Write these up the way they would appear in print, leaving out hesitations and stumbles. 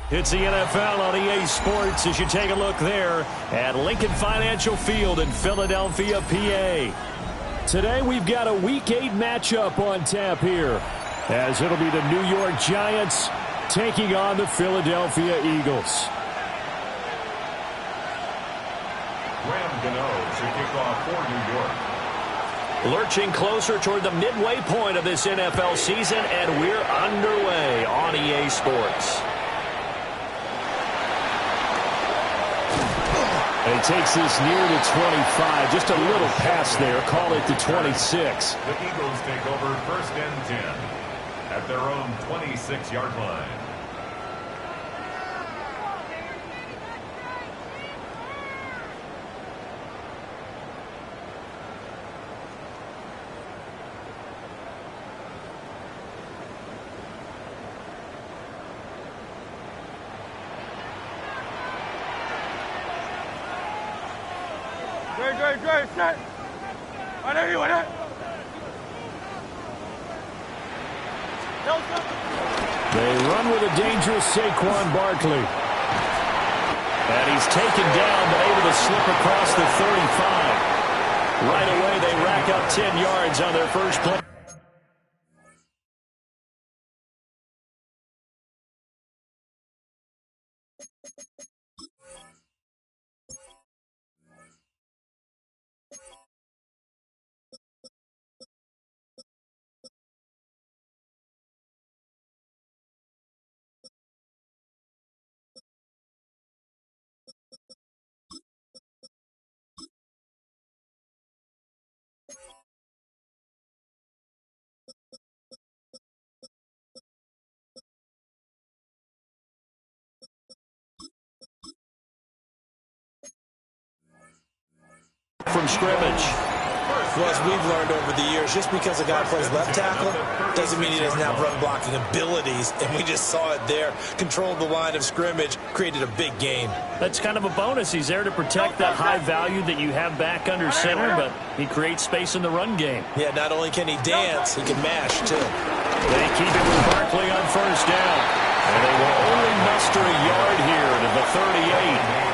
It's the NFL on EA Sports as you take a look there at Lincoln Financial Field in Philadelphia, PA. Today we've got a Week 8 matchup on tap here, as it'll be the New York Giants taking on the Philadelphia Eagles. Graham Gano to kick off for New York. Lurching closer toward the midway point of this NFL season, and we're underway on EA Sports. And he takes this near the 25, just a little pass there, call it the 26. The Eagles take over 1st and 10 at their own 26-yard line. Great, set. They run with a dangerous Saquon Barkley. And he's taken down, but able to slip across the 35. Right away, they rack up 10 yards on their first play. From scrimmage. Well, as we've learned over the years, just because a guy plays left tackle doesn't mean he doesn't have run blocking abilities, and we just saw it there. Controlled the line of scrimmage, created a big gain. That's kind of a bonus. He's there to protect that high value that you have back under center, but he creates space in the run game. Yeah, not only can he dance, he can mash, too. They keep it with Barkley on 1st down, and they will only muster a yard here to the 38.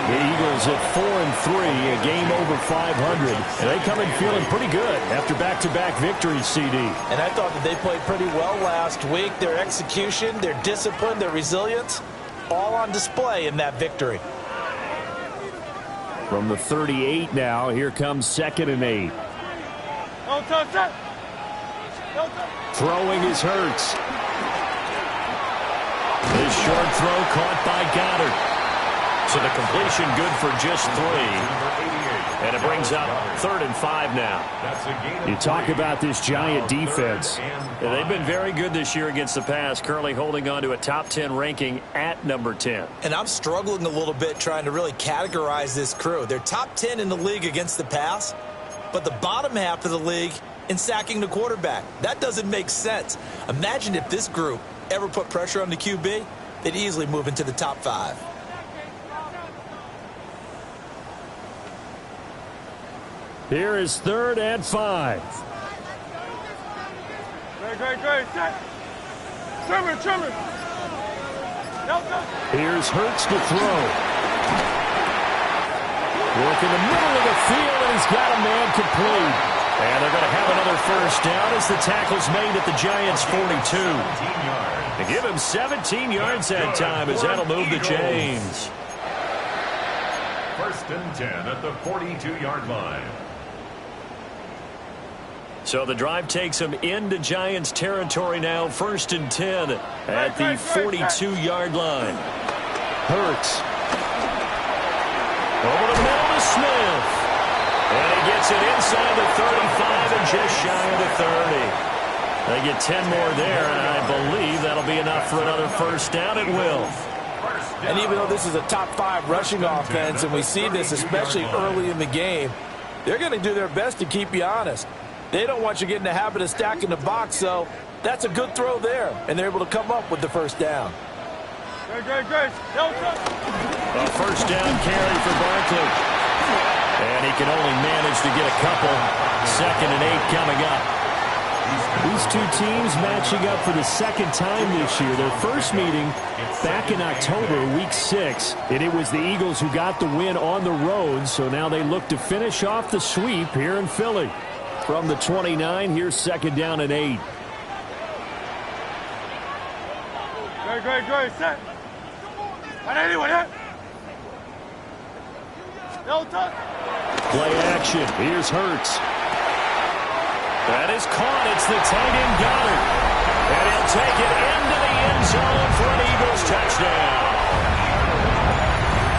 The Eagles at 4-3, a game over 500. And they come in feeling pretty good after back-to-back victories, CD. And I thought that they played pretty well last week. Their execution, their discipline, their resilience, all on display in that victory. From the 38 now, here comes 2nd and 8. Throwing is Hurts. His short throw caught by Goddard. So the completion good for just 3. And it brings up 3rd and 5 now. You talk about this Giant defense. They've been very good this year against the pass, currently holding on to a top 10 ranking at number 10. And I'm struggling a little bit trying to really categorize this crew. They're top 10 in the league against the pass, but the bottom half of the league in sacking the quarterback. That doesn't make sense. Imagine if this group ever put pressure on the QB, they'd easily move into the top 5. Here is 3rd and 5. Great. Set. Trimmer. Here's Hurts to throw. Work in the middle of the field, and he's got a man complete. And they're going to have another 1st down as the tackle's made at the Giants' 42. To give him 17 yards that time as that'll move the chains. 1st and 10 at the 42-yard line. So the drive takes them into Giants territory now. 1st and 10 at the 42-yard line. Hurts. Over the middle to Smith. And he gets it inside the 35 and just shy of the 30. They get 10 more there, and I believe that'll be enough for another first down. It will. And even though this is a top 5 rushing offense, and we see this especially early in the game, they're going to do their best to keep you honest. They don't want you getting the habit of stacking the box, so that's a good throw there, and they're able to come up with the first down. Great. A first down carry for Barkley. And he can only manage to get a couple. 2nd and 8 coming up. These two teams matching up for the second time this year. Their first meeting back in October, week 6. And it was the Eagles who got the win on the road. So now they look to finish off the sweep here in Philly. From the 29, here's 2nd down and 8. Great. Set. And anyway, Play action. Here's Hurts. That is caught. It's the tight end Goddard. And he'll take it into the end zone for an Eagles touchdown.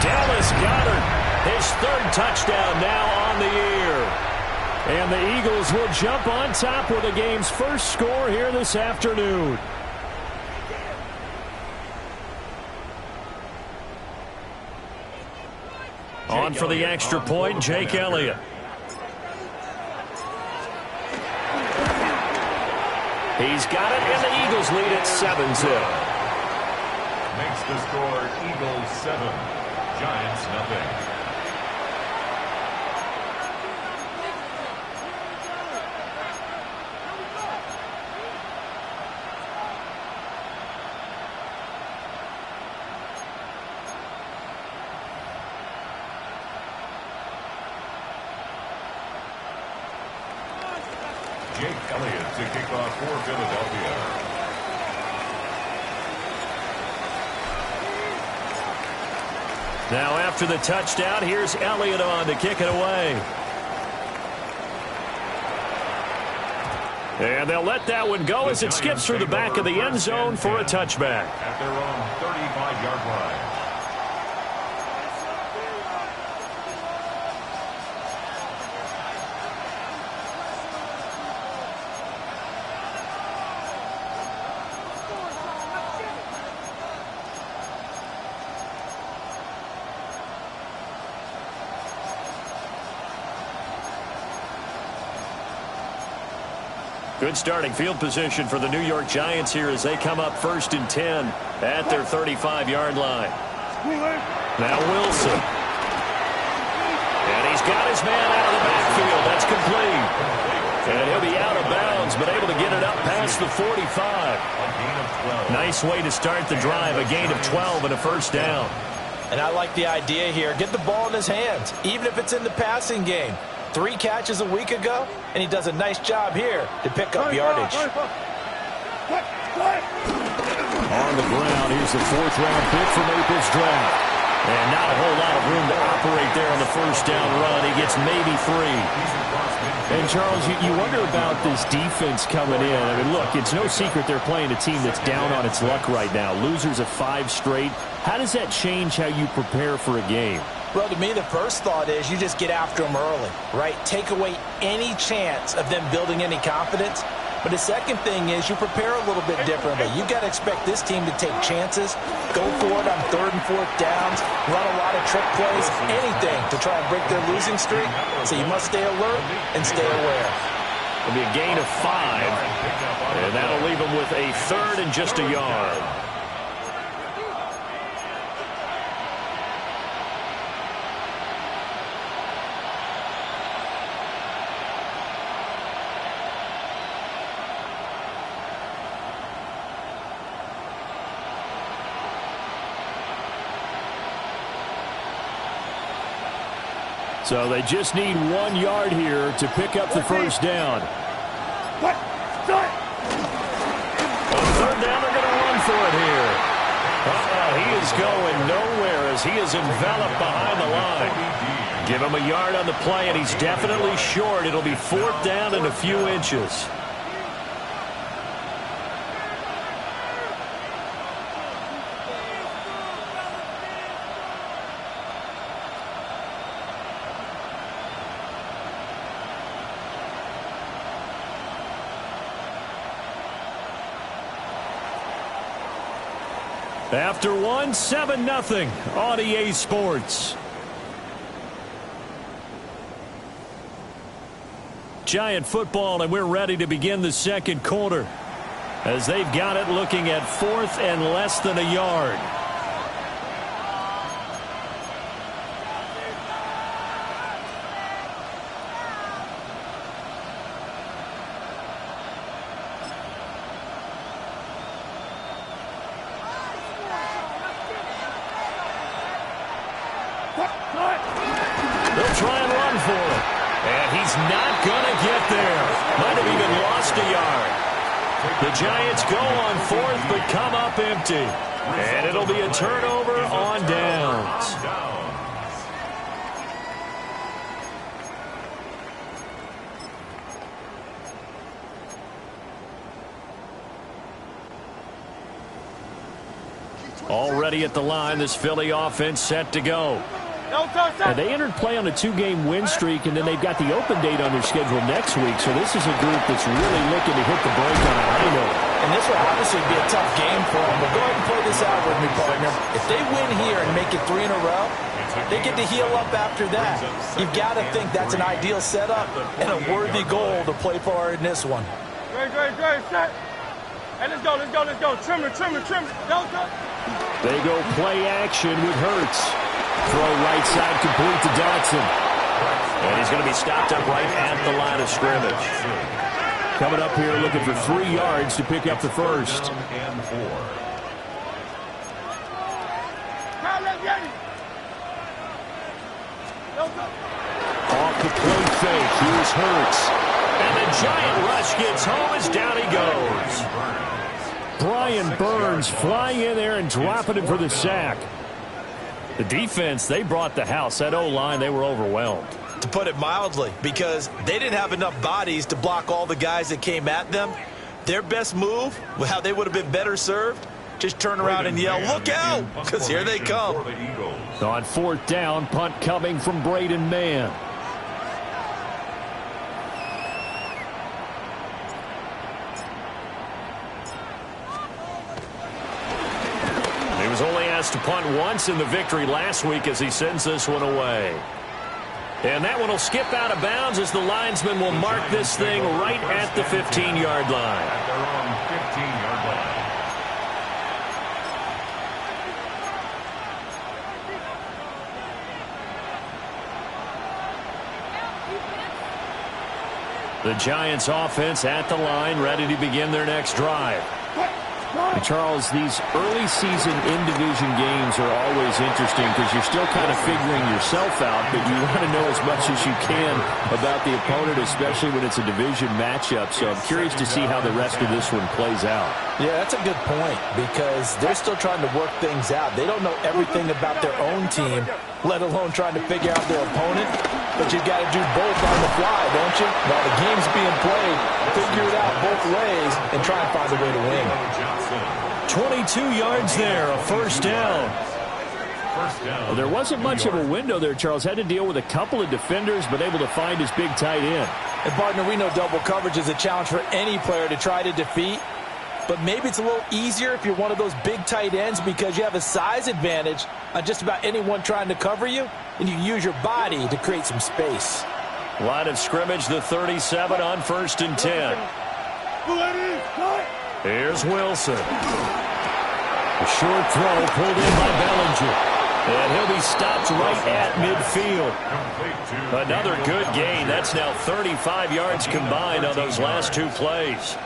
Dallas Goddard, his 3rd touchdown now on the year. And the Eagles will jump on top with the game's first score here this afternoon. On for the extra point, Jake Elliott. He's got it, and the Eagles lead at 7-0. Makes the score Eagles 7, Giants nothing. Jake Elliott to kick off for Philadelphia. Now after the touchdown, here's Elliott on to kick it away. And they'll let that one go as it skips through the back of the end zone for a touchback. At their own 35-yard line. Good starting field position for the New York Giants here as they come up 1st and 10 at their 35-yard line. Now Wilson. And he's got his man out of the backfield. That's complete. And he'll be out of bounds, but able to get it up past the 45. Nice way to start the drive. A gain of 12 and a first down. And I like the idea here. Get the ball in his hands, even if it's in the passing game. 3 catches a week ago, and he does a nice job here to pick up yardage. On the ground, here's the 4th-round pick from April's draft. And not a whole lot of room to operate there on the first down run. He gets maybe 3. And, Charles, you wonder about this defense coming in. I mean, look, it's no secret they're playing a team that's down on its luck right now. Losers of 5 straight. How does that change how you prepare for a game? Well, to me, the first thought is you just get after them early, right? Take away any chance of them building any confidence. But the second thing is you prepare a little bit differently. You've got to expect this team to take chances, go for it on 3rd and 4th downs, run a lot of trick plays, anything to try and break their losing streak. So you must stay alert and stay aware. It'll be a gain of 5, and that'll leave them with a 3rd and just a yard. So they just need 1 yard here to pick up the first down. On 3rd down, they're going to run for it here. He is going nowhere as he is enveloped behind the line. Give him a yard on the play, and he's definitely short. It'll be 4th down and a few inches. After one, 7-0 on EA Sports. Giant football, and we're ready to begin the second quarter as they've got it looking at 4th and less than a yard. They'll try and run for it. And he's not going to get there. Might have even lost a yard. The Giants go on 4th but come up empty. And it'll be a turnover on downs. Already at the line, this Philly offense set to go. And they entered play on a 2-game win streak, and then they've got the open date on their schedule next week. So this is a group that's really looking to hit the break on a high note. And this will obviously be a tough game for them. But go ahead and play this out with me, partner. If they win here and make it 3 in a row, they get to heal up after that. You've got to think that's an ideal setup and a worthy goal to play for in this one. Great, set. Hey, let's go. Trim it. Go. They go play action with Hurts. Throw right side complete to Dotson. And he's going to be stopped up right at the line of scrimmage. Coming up here looking for 3 yards to pick up the first. Off the play fake. Here's Hurts. And the giant rush gets home as down he goes. Brian Burns flying in there and dropping him for the sack. The defense, they brought the house. That O-line, they were overwhelmed. To put it mildly, because they didn't have enough bodies to block all the guys that came at them. Their best move, how they would have been better served, just turn around and yell, "Look out!" because here they come. On 4th down, punt coming from Braden Mann. He was only asked to punt once in the victory last week as he sends this one away. And that one will skip out of bounds as the linesman will mark this thing right at the 15-yard line. At their own 15-yard line. The Giants offense at the line, ready to begin their next drive. And Charles, these early season in-division games are always interesting because you're still kind of figuring yourself out, but you want to know as much as you can about the opponent, especially when it's a division matchup. So I'm curious to see how the rest of this one plays out. Yeah, that's a good point because they're still trying to work things out. They don't know everything about their own team, let alone trying to figure out their opponent. But you've got to do both on the fly, don't you? While the game's being played, figure it out both ways and try and find a way to win. 22 yards there, a first down. Well, there wasn't much of a window there, Charles. Had to deal with a couple of defenders, but able to find his big tight end. And, partner, we know double coverage is a challenge for any player to try to defeat. But maybe it's a little easier if you're one of those big tight ends because you have a size advantage on just about anyone trying to cover you, and you use your body to create some space. Line of scrimmage, the 37 on 1st and 10. Here's Wilson. A short throw pulled in by Bellinger. And he'll be stopped right at midfield. Another good gain. That's now 35 yards combined on those last 2 plays.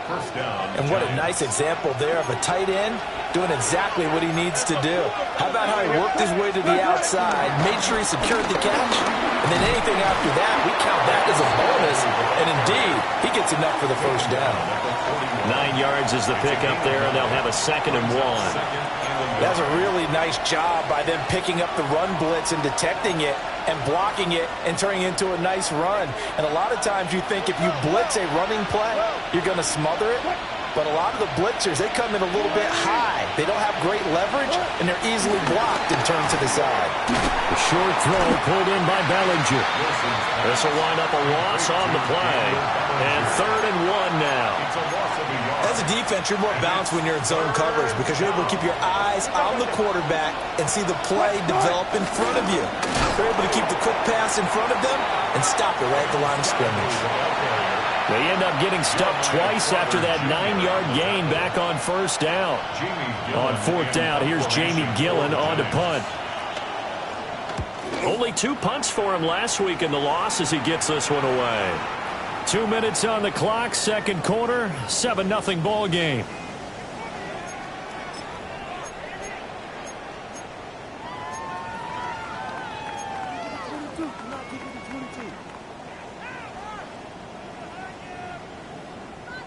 And what a nice example there of a tight end doing exactly what he needs to do. How about how he worked his way to the outside, made sure he secured the catch, and then anything after that, we count that as a bonus. And indeed, he gets enough for the first down. 9 yards is the pickup there, and they'll have a 2nd and 1. That's a really nice job by them picking up the run blitz and detecting it and blocking it and turning it into a nice run. And a lot of times you think if you blitz a running play, you're going to smother it. but a lot of the blitzers, they come in a little bit high. They don't have great leverage, and they're easily blocked and turned to the side. A short throw pulled in by Bellinger. This will wind up a loss on the play. And 3rd and 1 now. As a defense, you're more balanced when you're in zone coverage because you're able to keep your eyes on the quarterback and see the play develop in front of you. They're able to keep the quick pass in front of them and stop it right at the line of scrimmage. They end up getting stuck twice after that 9-yard gain back on 1st down. On 4th down, here's Jamie Gillen on to punt. Only 2 punts for him last week in the loss as he gets this one away. 2 minutes on the clock, 2nd quarter, 7-0 ball game.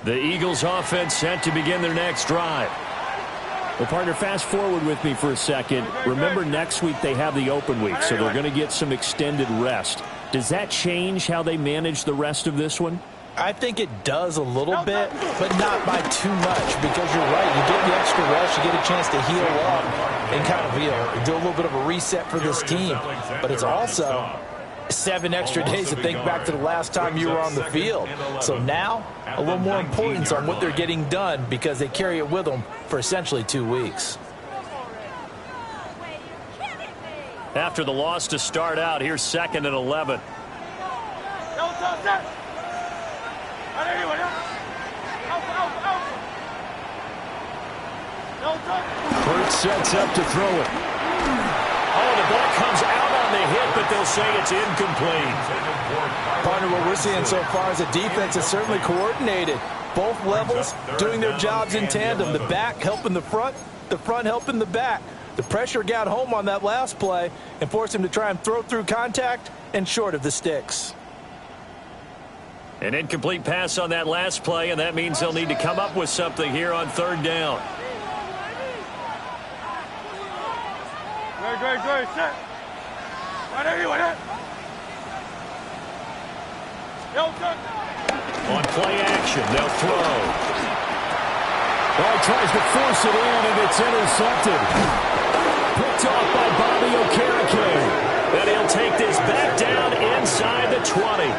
The Eagles offense set to begin their next drive. Well, partner, fast forward with me for a second. Remember, next week they have the open week, so they're going to get some extended rest. Does that change how they manage the rest of this one? I think it does a little bit, but not by too much, because you're right. You get the extra rest, you get a chance to heal up and kind of do a little bit of a reset for this team. But it's also 7 extra days to think back to the last time you were on the field. So now, a little more importance on what they're getting done because they carry it with them for essentially 2 weeks. After the loss to start out, here's 2nd and 11. Hurts sets up to throw it. Oh, the ball comes out on the hit, but they'll say it's incomplete. Partner, what we're seeing so far as a defense is certainly coordinated. Both levels doing their jobs in tandem. The back helping the front helping the back. The pressure got home on that last play and forced him to try and throw through contact and short of the sticks. An incomplete pass on that last play, and that means they'll need to come up with something here on 3rd down. Great, set. On play action, they'll throw. Well, he tries to force it in, and it's intercepted. Picked off by Bobby Okereke. And he'll take this back down inside the 20.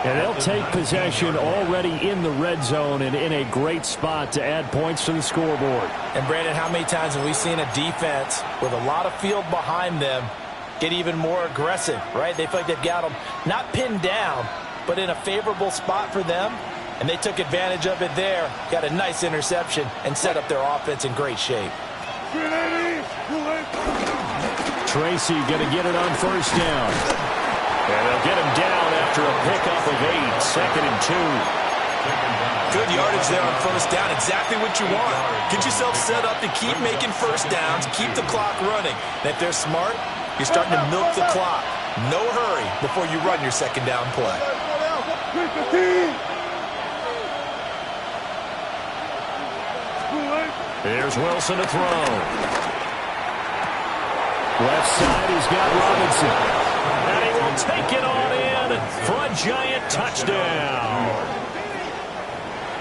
And they'll take possession already in the red zone and in a great spot to add points to the scoreboard. And, Brandon, how many times have we seen a defense with a lot of field behind them get even more aggressive, right? They feel like they've got them not pinned down, but in a favorable spot for them, and they took advantage of it there, got a nice interception, and set up their offense in great shape. Tracy going to get it on 1st down. And they'll get him down after a pickup of 8, 2nd and 2. Good yardage there on 1st down, exactly what you want. Get yourself set up to keep making 1st downs, keep the clock running. And if they're smart, you're starting to milk the clock. No hurry before you run your 2nd down play. Here's Wilson to throw. Left side, he's got Robinson. And he will take it on in for a Giant touchdown.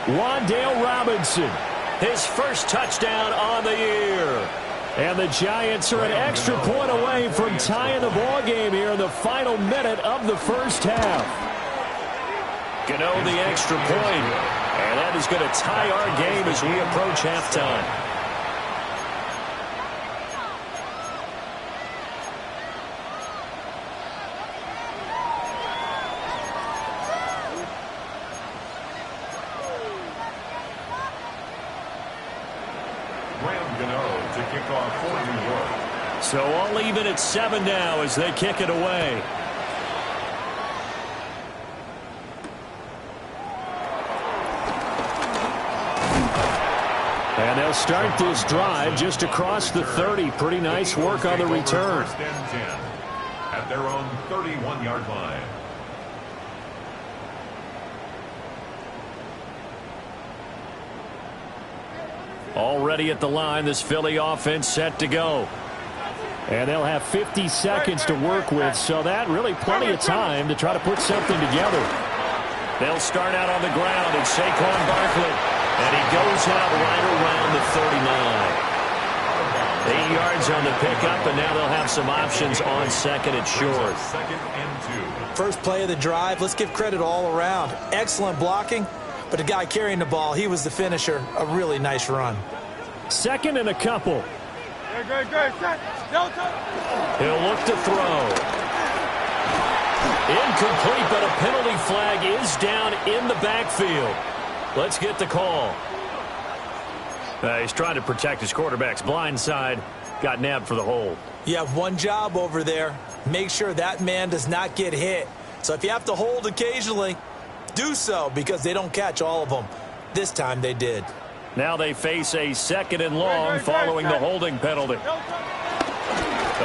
Wan'Dale Robinson, his first touchdown on the year. And the Giants are an extra point away from tying the ball game here in the final minute of the 1st half. Gano the extra point, and that is going to tie our game as we approach halftime. So all even at 7 now as they kick it away. And they'll start this drive just across the 30. Pretty nice work on the return. 1st and 10 at their own 31-yard line. Already at the line, this Philly offense set to go. And they'll have 50 seconds to work with, so that really plenty of time to try to put something together. They'll start out on the ground. It's Saquon Barkley. And he goes out right around the 39. 8 yards on the pickup, and now they'll have some options on second and short. Second and 2. First play of the drive, let's give credit all around. Excellent blocking, but the guy carrying the ball, he was the finisher. A really nice run. Second and a couple. Good. Set. He'll look to throw. Incomplete, but a penalty flag is down in the backfield. Let's get the call. He's trying to protect his quarterback's blind side. Got nabbed for the hold. You have one job over there. Make sure that man does not get hit. So if you have to hold occasionally, do so, because they don't catch all of them. This time they did. Now they face a second and long following the holding penalty. The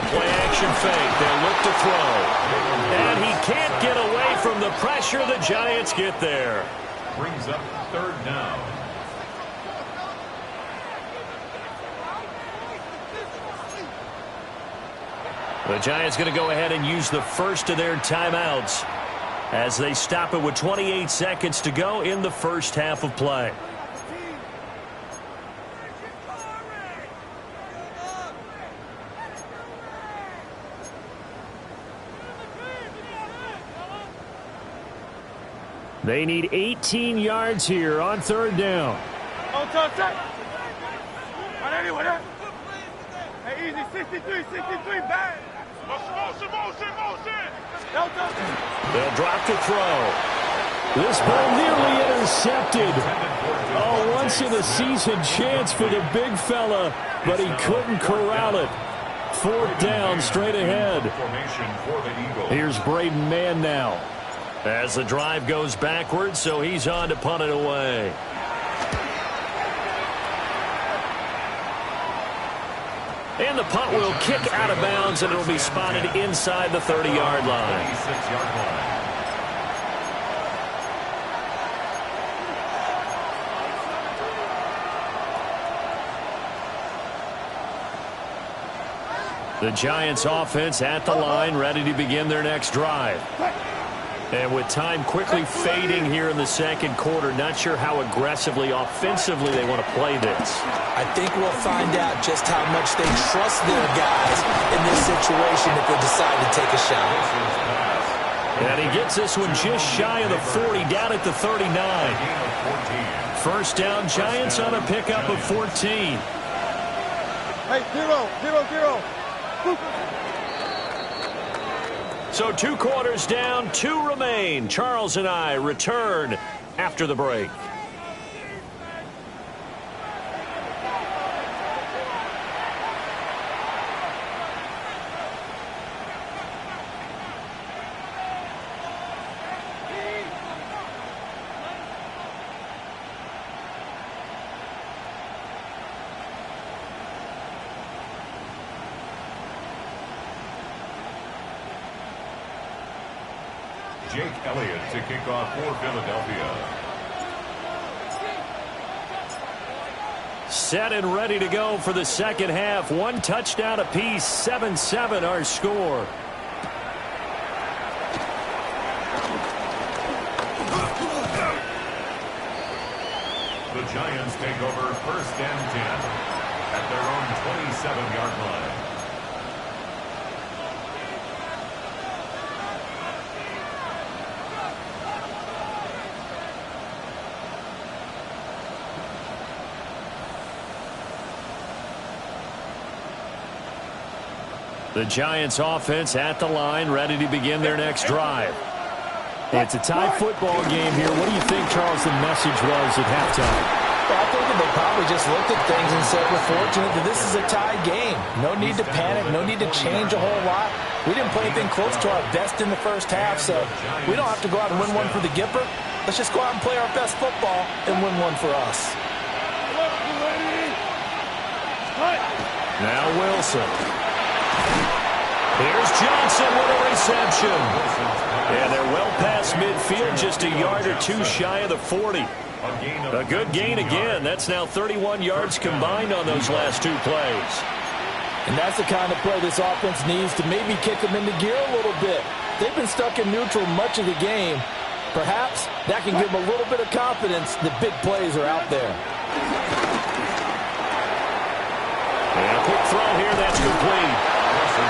play-action fake. They'll look to throw. And he can't get away from the pressure. The Giants get there. Brings up third down. The Giants going to go ahead and use the first of their timeouts as they stop it with 28 seconds to go in the first half of play. They need 18 yards here on third down. On top, set. Right anyway, that. Hey, easy. 63, bang. Motion. They'll drop to throw. This ball nearly intercepted. Oh, once-in-a-season chance for the big fella, but he couldn't corral it. Fourth down, straight ahead. Here's Braden Mann now. As the drive goes backwards, so he's on to punt it away. And the punt will kick out of bounds, and it'll be spotted inside the 30-yard line. 26-yard line. The Giants offense at the line, ready to begin their next drive. And with time quickly fading here in the second quarter, not sure how aggressively, offensively they want to play this. I think we'll find out just how much they trust their guys in this situation if they decide to take a shot. And he gets this one just shy of the 40, down at the 39. First down, Giants on a pickup of 14. Hey, 0. So 2 quarters down, 2 remain. Charles and I return after the break. Jake Elliott to kick off for Philadelphia. Set and ready to go for the second half. 1 touchdown apiece, 7-7 our score. The Giants take over first and 10 at their own 27-yard line. The Giants offense at the line, ready to begin their next drive. It's a tie football game here. What do you think, Charles, the message was at halftime? Well, I think they probably just looked at things and said, we're fortunate that this is a tie game. No need to panic, no need to change a whole lot. We didn't play anything close to our best in the first half, so we don't have to go out and win one for the Gipper. Let's just go out and play our best football and win one for us. Now Wilson. Here's Johnson with a reception. And they're well past midfield, just a yard or 2 shy of the 40. A good gain again. That's now 31 yards combined on those last 2 plays. And that's the kind of play this offense needs to maybe kick them into gear a little bit. They've been stuck in neutral much of the game. Perhaps that can give him a little bit of confidence that big plays are out there. And a quick throw here, that's complete.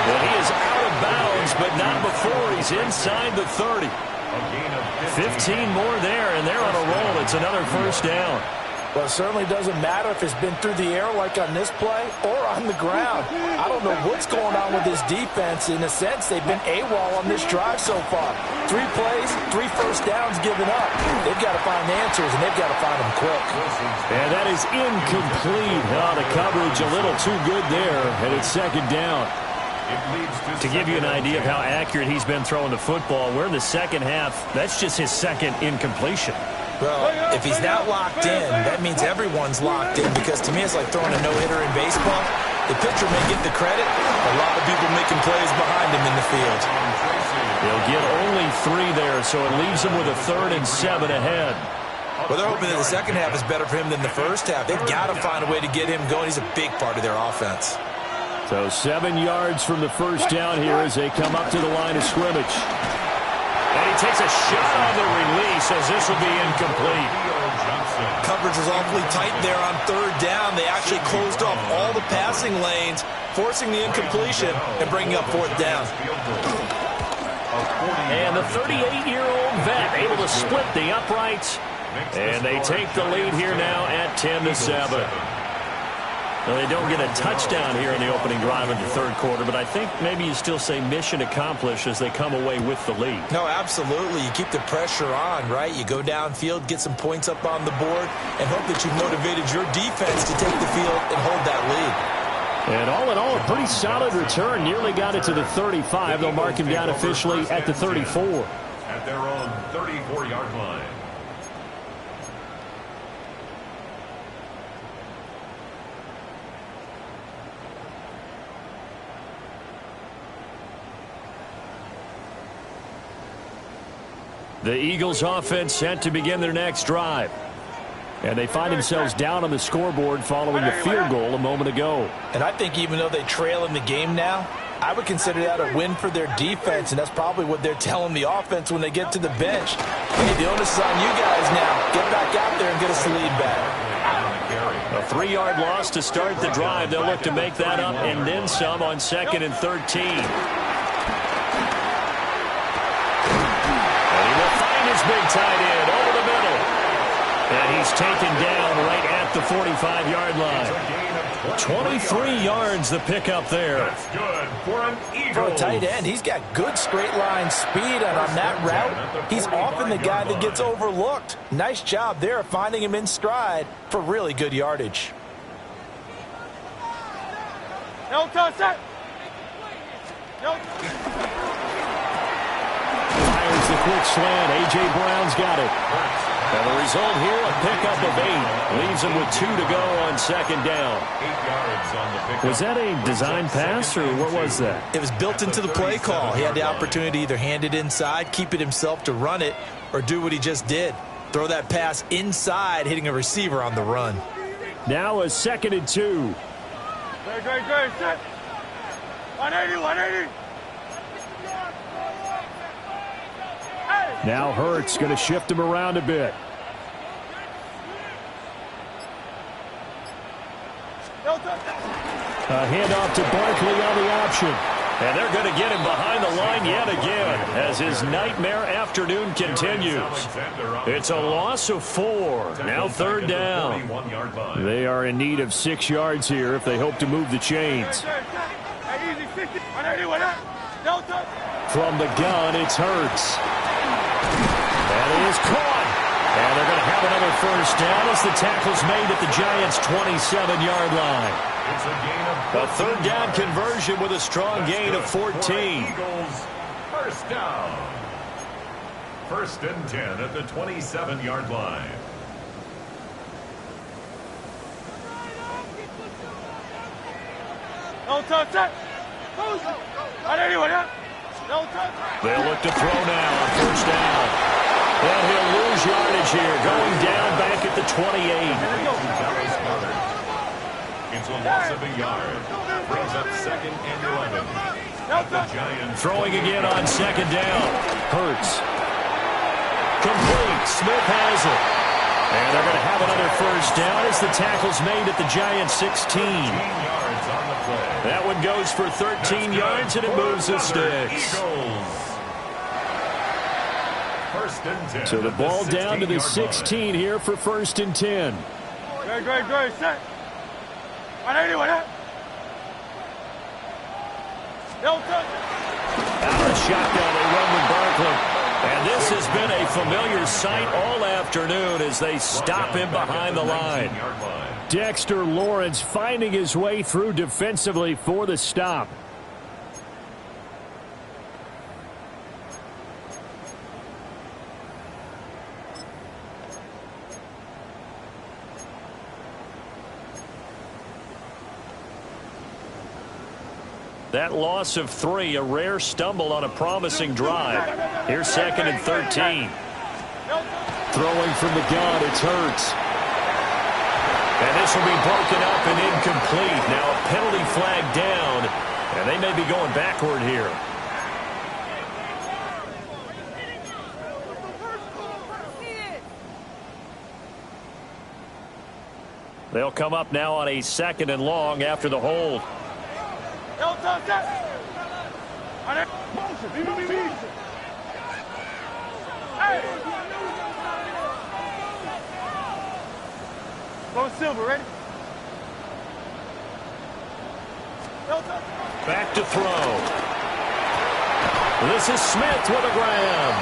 Well, he is out of bounds, but not before he's inside the 30. 15 more there, and they're on a roll. It's another first down. Well, it certainly doesn't matter if it's been through the air like on this play or on the ground. I don't know what's going on with this defense. In a sense, they've been AWOL on this drive so far. 3 plays, 3 first downs given up. They've got to find answers, and they've got to find them quick. And that is incomplete. Oh, the coverage a little too good there, and it's second down. To give you an idea of how accurate he's been throwing the football, we're in the second half. That's just his second incompletion. Well, if he's not locked in, that means everyone's locked in, because to me it's like throwing a no-hitter in baseball. The pitcher may get the credit, a lot of people making plays behind him in the field. He'll get only 3 there, so it leaves him with a 3rd and 7 ahead. Well, they're hoping that the second half is better for him than the first half. They've got to find a way to get him going. He's a big part of their offense. So 7 yards from the first down here as they come up to the line of scrimmage. And he takes a shot on the release as this will be incomplete. Coverage was awfully tight there on 3rd down. They actually closed off all the passing lanes, forcing the incompletion and bringing up 4th down. And the 38-year-old vet able to split the uprights. And they take the lead here now at 10-7. Well, they don't get a touchdown here in the opening drive of the 3rd quarter, but I think maybe you still say mission accomplished as they come away with the lead. No, absolutely. You keep the pressure on, right? You go downfield, get some points up on the board, and hope that you've motivated your defense to take the field and hold that lead. And all in all, a pretty solid return. Nearly got it to the 35. They'll mark him down officially at the 34. At their own 34-yard line. The Eagles offense set to begin their next drive. And they find themselves down on the scoreboard following the field goal a moment ago. And I think even though they trail in the game now, I would consider that a win for their defense, and that's probably what they're telling the offense when they get to the bench. Hey, the onus is on you guys now. Get back out there and get us the lead back. A 3-yard loss to start the drive. They'll look to make that up and then some on 2nd and 13. Big tight end over the middle. And he's taken down right at the 45-yard line. 23 yards the pickup there. That's good for an Eagle. For a tight end, he's got good straight line speed, and on that route, he's often the guy that gets overlooked. Nice job there of finding him in stride for really good yardage. No touch that. No. Fires the quick slant. A.J. Brown's got it. And the result here, a pickup of 8. Leaves him with 2 to go on 2nd down. 8 yards on the pickup. Was that a design pass, or what was that? It was built into the play call. He had the opportunity to either hand it inside, keep it himself to run it, or do what he just did. Throw that pass inside, hitting a receiver on the run. Now a 2nd and 2. Great, set. 180. Now Hurts going to shift him around a bit. A handoff to Barkley on the option. And they're going to get him behind the line yet again as his nightmare afternoon continues. It's a loss of 4. Now 3rd down. They are in need of 6 yards here if they hope to move the chains. From the gun, it's Hurts. And it is caught. And they're going to have another first down as the tackle's made at the Giants' 27-yard line. It's a gain of A 3rd down conversion with a strong gain of 14. Eagles, first down. 1st and 10 at the 27-yard line. No touch that. They'll look to throw now on 1st down. And he'll lose yardage here, going down back at the 28. It's a loss of a yard. Brings up 2nd and 11. At the Giants. Throwing again on 2nd down. Hurts. it. And they're going to have another first down as the tackle's made at the Giants' 16. That one goes for 13 yards, and it moves the sticks. So the ball down to the 16 here for 1st and 10. Great, set. Anyway, that. Out of the shotgun, they run with Barkley. And this has been a familiar sight all afternoon as they stop him behind the line. Dexter Lawrence finding his way through defensively for the stop. That loss of 3, a rare stumble on a promising drive. Here's 2nd and 13. Throwing from the gun, it's Hurts. And this will be broken up and incomplete. Now a penalty flag down, and they may be going backward here. They'll come up now on a 2nd and long after the hold. Go Silver, ready? Back to throw. This is Smith with a grab.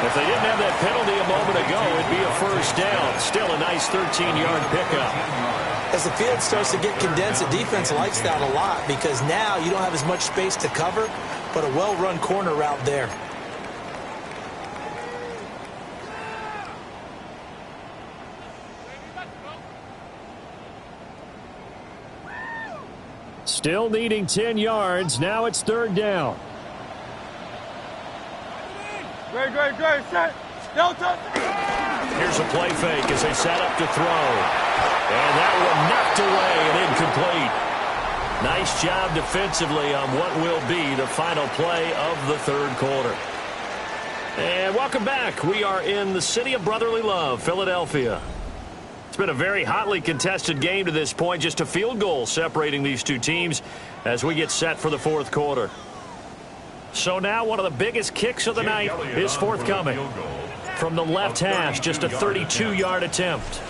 If they didn't have that penalty a moment ago, it'd be a first down. Still a nice 13-yard pickup. As the field starts to get condensed, the defense likes that a lot because now you don't have as much space to cover, but a well-run corner route there. Still needing 10 yards. Now it's 3rd down. Great, set. Delta. Here's a play fake as they set up to throw. And that one knocked away and incomplete. Nice job defensively on what will be the final play of the 3rd quarter. And welcome back. We are in the city of brotherly love, Philadelphia. It's been a very hotly contested game to this point. Just a field goal separating these two teams as we get set for the 4th quarter. So now one of the biggest kicks of the night is forthcoming. From the left hash, just a 32-yard attempt.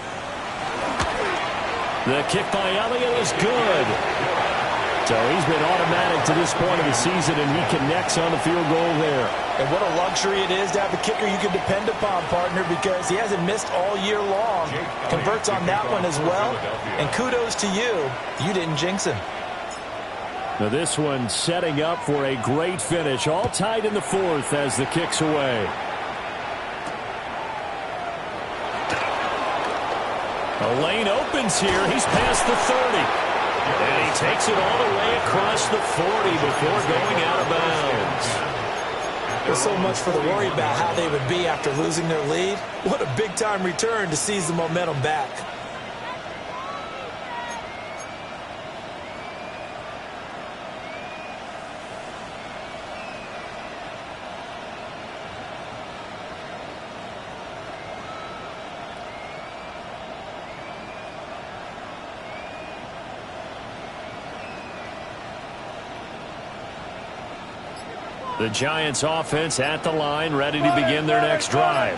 The kick by Elliott is good. So he's been automatic to this point of the season, and he connects on the field goal there. And what a luxury it is to have a kicker you can depend upon, partner, because he hasn't missed all year long. Converts on that one as well. And kudos to you. You didn't jinx him. Now this one setting up for a great finish. All tied in the 4th as the kick's away. A lane opens here. He's past the 30. And he takes it all the way across the 40 before going out of bounds. There's so much for the worry about how they would be after losing their lead. What a big-time return to seize the momentum back. The Giants offense at the line, ready to begin their next drive.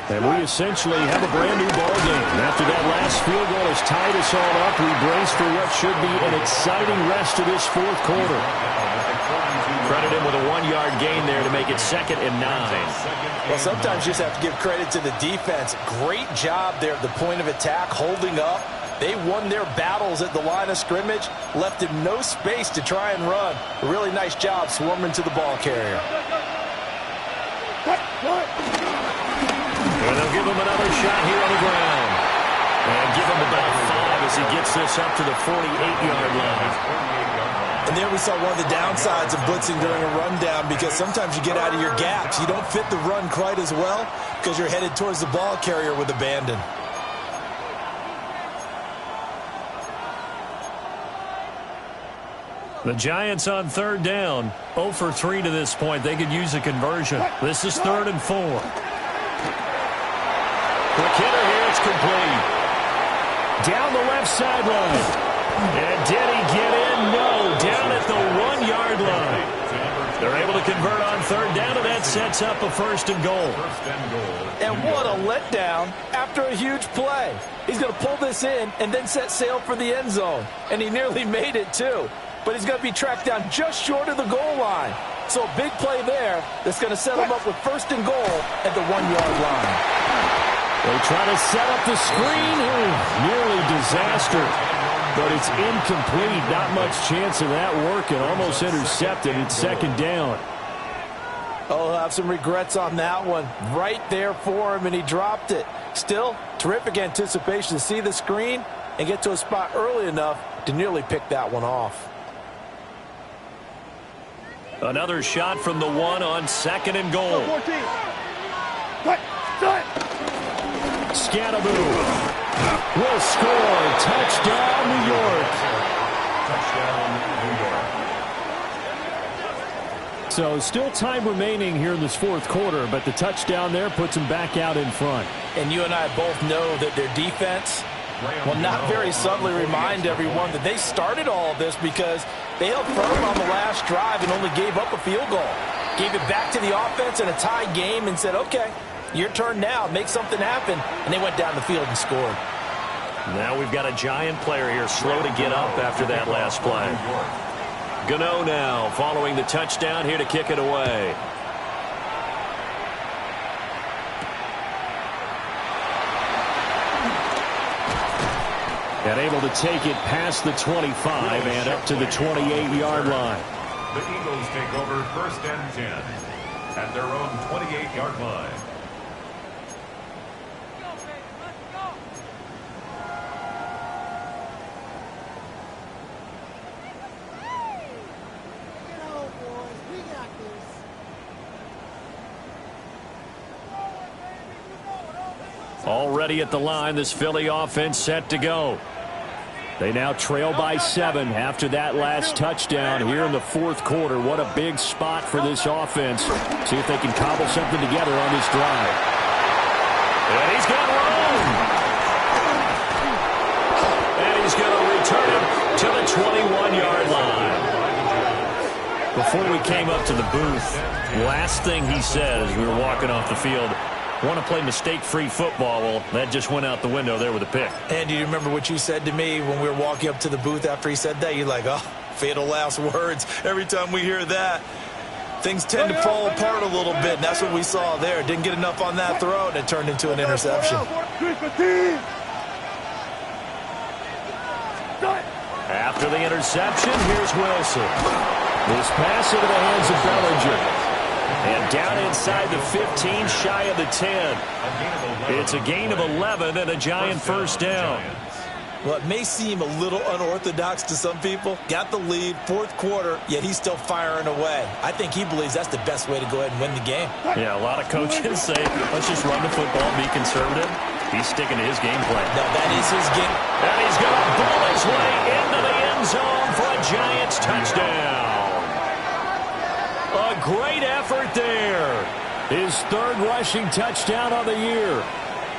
And we essentially have a brand new ball game. After that last field goal has tied us all up, we brace for what should be an exciting rest of this 4th quarter. Credit him with a 1-yard gain there to make it 2nd and 9. Well, sometimes you just have to give credit to the defense. Great job there at the point of attack, holding up. They won their battles at the line of scrimmage, left him no space to try and run. A really nice job swarming to the ball carrier. And they'll give him another shot here on the ground. And give him about 5 as he gets this up to the 48-yard line. And there we saw one of the downsides of blitzing during a rundown, because sometimes you get out of your gaps. You don't fit the run quite as well because you're headed towards the ball carrier with abandon. The Giants on 3rd down, 0 for 3 to this point. They could use a conversion. This is 3rd and 4. Quick hitter here. It's complete. Down the left sideline. And did he get in? No. Down at the 1-yard line. They're able to convert on third down, and that sets up a first and goal. And what a letdown after a huge play. He's going to pull this in and then set sail for the end zone. And he nearly made it, too. But he's going to be tracked down just short of the goal line. So a big play there that's going to set him up with first and goal at the 1-yard line. They try to set up the screen. Nearly disaster. But it's incomplete. Not much chance of that working. Almost intercepted. It's second down. Oh, he'll have some regrets on that one. Right there for him, and he dropped it. Still, terrific anticipation to see the screen and get to a spot early enough to nearly pick that one off. Another shot from the 1 on second and goal. Scatteroo will score. Touchdown, New York. So still time remaining here in this fourth quarter, but the touchdown there puts them back out in front. And you and I both know that their defense will not very subtly remind everyone that they started all of this because they held firm on the last drive and only gave up a field goal. Gave it back to the offense in a tie game and said, okay, your turn now, make something happen. And they went down the field and scored. Now we've got a Giant player here slow to get up after that last play. Gano now following the touchdown here to kick it away. And able to take it past the 25 and up to the 28-yard line. The Eagles take over first and 10 at their own 28-yard line. Already at the line, this Philly offense set to go. They now trail by 7 after that last touchdown here in the fourth quarter. What a big spot for this offense. See if they can cobble something together on this drive. And he's got room. And he's going to return it to the 21-yard line. Before we came up to the booth, last thing he said as we were walking off the field, want to play mistake-free football. Well, that just went out the window there with a pick. And do you remember what you said to me when we were walking up to the booth after he said that? You're like, oh, fatal last words. Every time we hear that, things tend to fall apart a little bit, and that's what we saw there. Didn't get enough on that throw, and it turned into an interception. After the interception, here's Wilson. This pass into the hands of Bellinger. And down inside the 15, shy of the 10. It's a gain of 11 and a Giant first down. Well, it may seem a little unorthodox to some people. Got the lead, fourth quarter, yet he's still firing away. I think he believes that's the best way to go ahead and win the game. Yeah, a lot of coaches say, let's just run the football, be conservative. He's sticking to his game plan. No, that is his game. And he's going to ball his way into the end zone for a Giants touchdown. A great effort there. His third rushing touchdown of the year.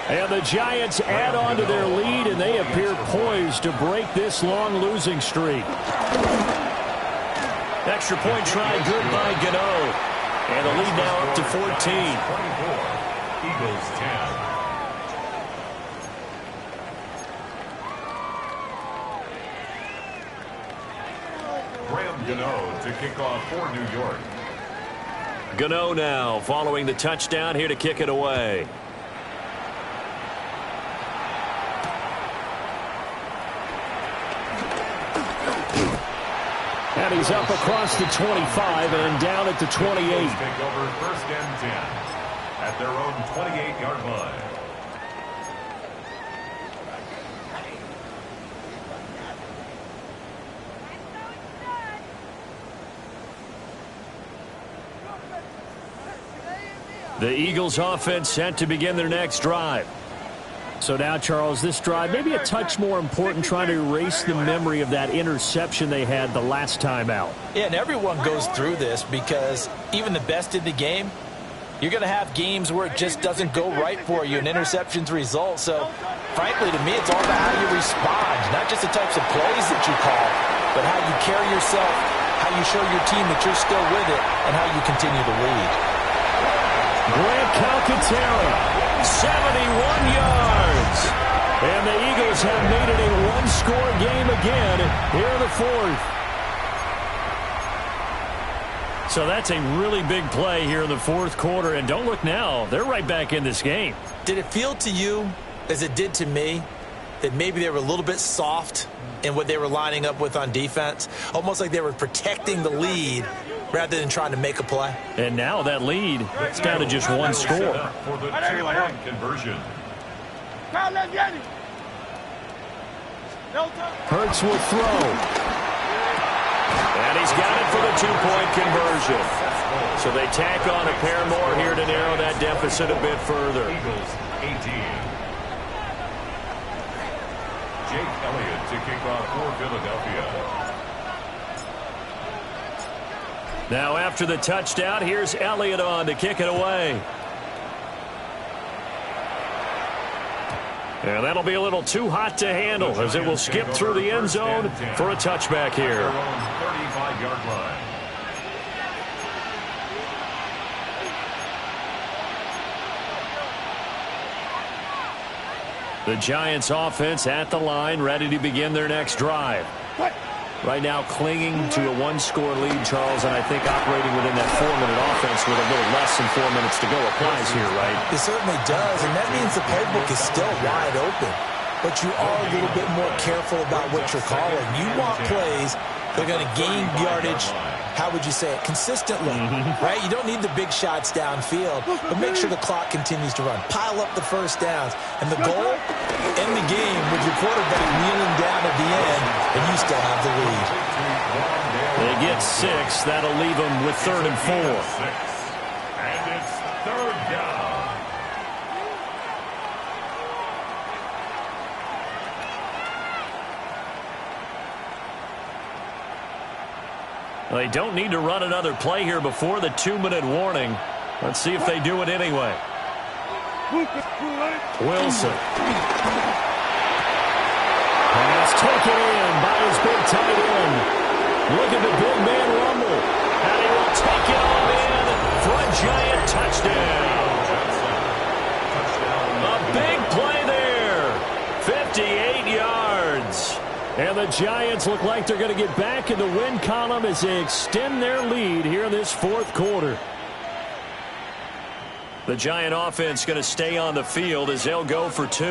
And the Giants add on to their lead, and they appear poised to break this long losing streak. Extra point try good by Gano. And the lead now up to 14. 24, Eagles 10. Graham Gano to kick off for New York. Gano now following the touchdown here to kick it away. And he's up across the 25 and down at the 28. Take over first and 10 at their own 28-yard line. The Eagles offense set to begin their next drive. So now, Charles, this drive maybe a touch more important, trying to erase the memory of that interception they had the last time out. Yeah, and everyone goes through this because even the best in the game, You're going to have games where it just doesn't go right for you, and interceptions result. So, frankly, to me, it's all about how you respond, not just the types of plays that you call, but how you carry yourself, how you show your team that you're still with it, and how you continue to lead. Grant Calcaterra, 71 yards. And the Eagles have made it a one-score game again here in the fourth. So that's a really big play here in the fourth quarter. And don't look now, they're right back in this game. Did it feel to you, as it did to me, that maybe they were a little bit soft in what they were lining up with on defense? Almost like they were protecting the lead rather than trying to make a play. And now that lead, it's down to just one score. For the two-point conversion. Hurts will throw. And he's got it for the two-point conversion. So they tack on a pair more here to narrow that deficit a bit further. Eagles 18. Jake Elliott to kick off for Philadelphia. Now after the touchdown, here's Elliott on to kick it away. And that'll be a little too hot to handle as it will skip through the end zone for a touchback here. 35-yard line. The Giants offense at the line, ready to begin their next drive. Right now clinging to a one-score lead, Charles, and I think operating within that 4-minute offense with a little less than 4 minutes to go applies here, right? It certainly does, and that means the playbook is still wide open. But you are a little bit more careful about what you're calling. You want plays that are going to gain yardage, how would you say it, consistently, right? You don't need the big shots downfield, but make sure the clock continues to run. Pile up the first downs. And the goal, end the game with your quarterback kneeling down at the end, and you still have the lead. They get 6. That'll leave them with 3rd and 4. And it's 3rd down. They don't need to run another play here before the 2-minute warning. Let's see if they do it anyway. Wilson. Pass taken in by his big tight end. Look at the big man rumble. And he will take it on in for a Giant touchdown. A big play there. 58 yards. And the Giants look like they're going to get back in the win column as they extend their lead here in this fourth quarter. The Giant offense going to stay on the field as they'll go for 2.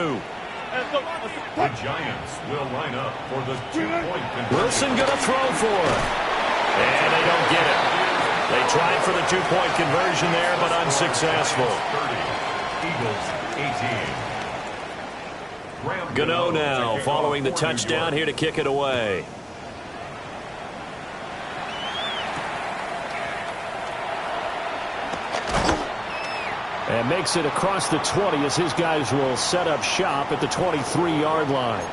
The Giants will line up for the 2-point conversion. Wilson going to throw for it. And they don't get it. They tried for the 2-point conversion there, but unsuccessful. 30. Eagles 18. Gano now following the touchdown here to kick it away. And makes it across the 20 as his guys will set up shop at the 23-yard line.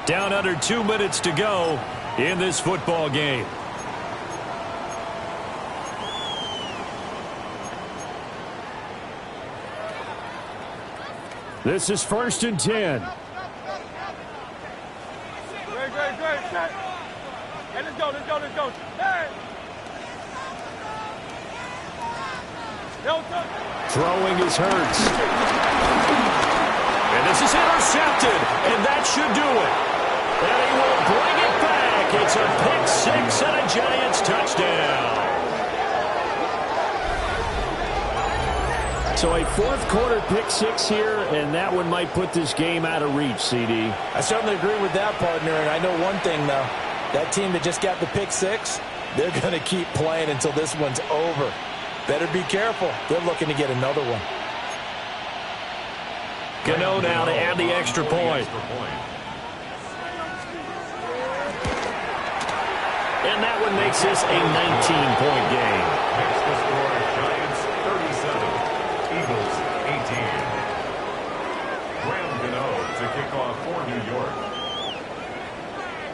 Down under 2 minutes to go in this football game. This is 1st and 10. Great. Set. Hey, let's go. Hey. Throwing is Hurts. And this is intercepted, and that should do it. And he will bring it back. It's a pick 6 and a Giants touchdown. So a fourth quarter pick 6 here, and that one might put this game out of reach, CD. I certainly agree with that, partner, and I know one thing, though. That team that just got the pick 6, they're going to keep playing until this one's over. Better be careful. They're looking to get another one. Gano now to add the extra point. And that one makes this a 19-point game. Makes the score Giants 37, Eagles 18. Graham Gano to kick off for New York.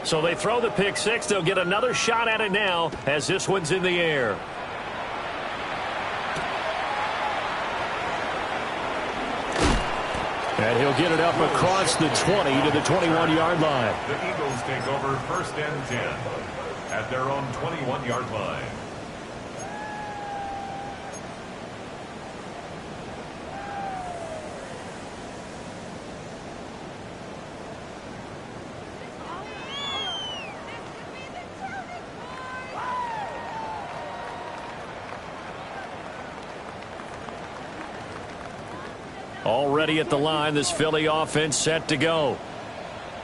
So they throw the pick 6. They'll get another shot at it now as this one's in the air. And he'll get it up across the 20 to the 21-yard line. The Eagles take over 1st and 10 at their own 21-yard line. Already at the line, this Philly offense set to go.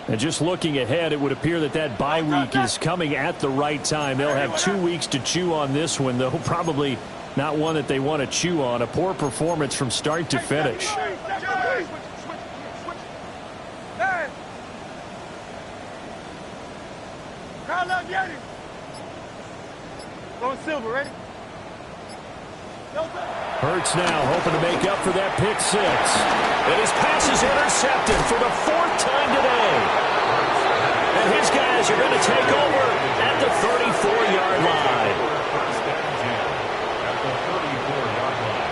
And just looking ahead, it would appear that that bye week is coming at the right time. They'll have 2 weeks to chew on this one, though probably not one that they want to chew on. A poor performance from start to finish. Going Silver, ready? Hurts now, hoping to make up for that pick six. And his pass is intercepted for the 4th time today. And his guys are going to take over at the 34-yard line. First and 10 at the 34-yard line.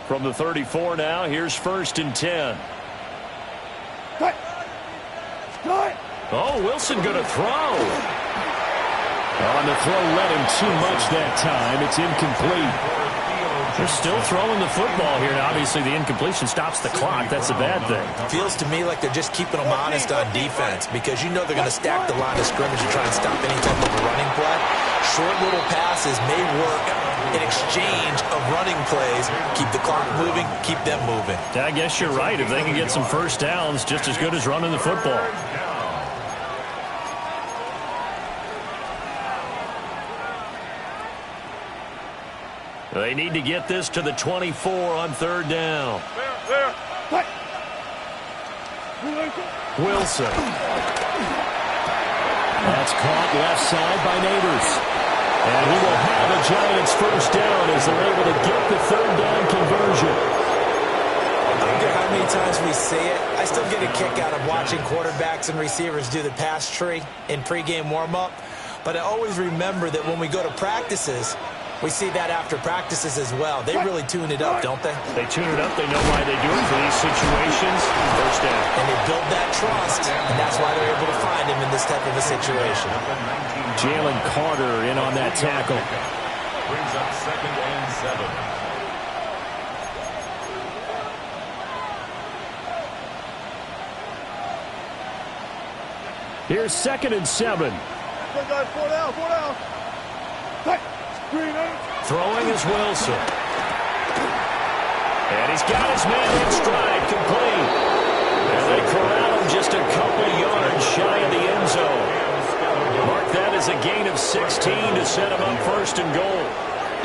From the 34 now, here's 1st and 10. Oh, Wilson going to throw. On the throw, led him too much that time. It's incomplete. They're still throwing the football here. Now, obviously, the incompletion stops the clock. That's a bad thing. Feels to me like they're just keeping them honest on defense because you know they're going to stack the line of scrimmage and try and stop any type of a running play. Short little passes may work in exchange of running plays. Keep the clock moving, keep them moving. I guess you're right. If they can get some first downs, just as good as running the football. They need to get this to the 24 on 3rd down. Wilson. That's caught left side by Neighbors. And he will have a Giants first down as they're able to get the 3rd down conversion. I don't care how many times we see it. I still get a kick out of watching quarterbacks and receivers do the pass tree in pregame warm-up. But I always remember that when we go to practices, we see that after practices as well. They really tune it up, don't they? They tune it up. They know why they do it for these situations. First down. And they build that trust, and that's why they're able to find him in this type of a situation. Jalen Carter in on that tackle. Brings up 2nd and 7. Here's 2nd and 7. 4 down. Throwing is Wilson. And he's got his man in stride, complete. And they corral him just a couple yards shy of the end zone. Mark that as a gain of 16 to set him up 1st and goal.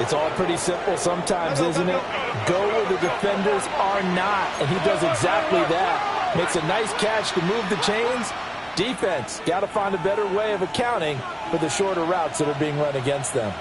It's all pretty simple sometimes, isn't it? Go where the defenders are not, and he does exactly that. Makes a nice catch to move the chains. Defense, got to find a better way of accounting for the shorter routes that are being run against them.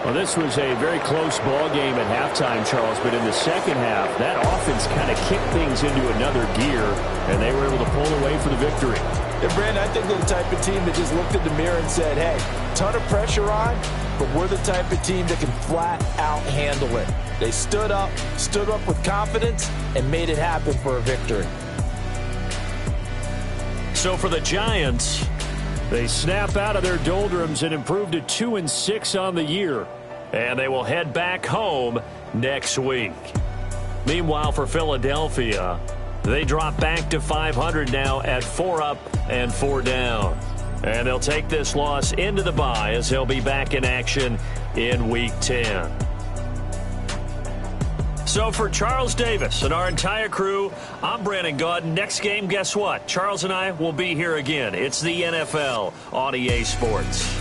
Well, this was a very close ball game at halftime, Charles, but in the second half, that offense kind of kicked things into another gear, and they were able to pull away for the victory. Yeah, Brandon, I think they're the type of team that just looked in the mirror and said, hey, ton of pressure on, but we're the type of team that can flat out handle it. They stood up with confidence, and made it happen for a victory. So for the Giants, they snap out of their doldrums and improve to 2-6 on the year. And they will head back home next week. Meanwhile, for Philadelphia, they drop back to 500 now at 4 up and 4 down. And they'll take this loss into the bye as they'll be back in action in Week 10. So for Charles Davis and our entire crew, I'm Brandon Gaudin. Next game, guess what? Charles and I will be here again. It's the NFL on EA Sports.